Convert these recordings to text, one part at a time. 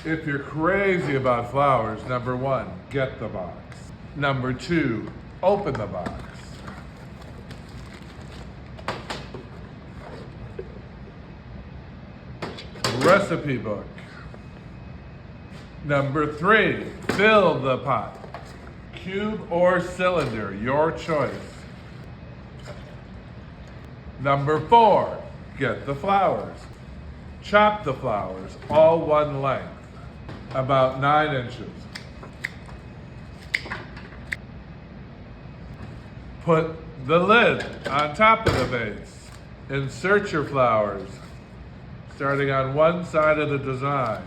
If you're crazy about flowers, number 1, get the box. Number 2, open the box. Recipe book. Number 3, fill the pot. Cube or cylinder, your choice. Number 4, get the flowers. Chop the flowers, all one length, about 9 inches. Put the lid on top of the vase. Insert your flowers, starting on one side of the design.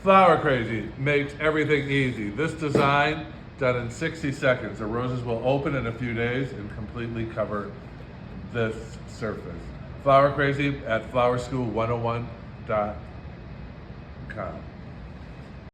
Flower Crazy makes everything easy. This design, done in 60 seconds. The roses will open in a few days and completely cover this surface. Flower Crazy at flowerschool101.com.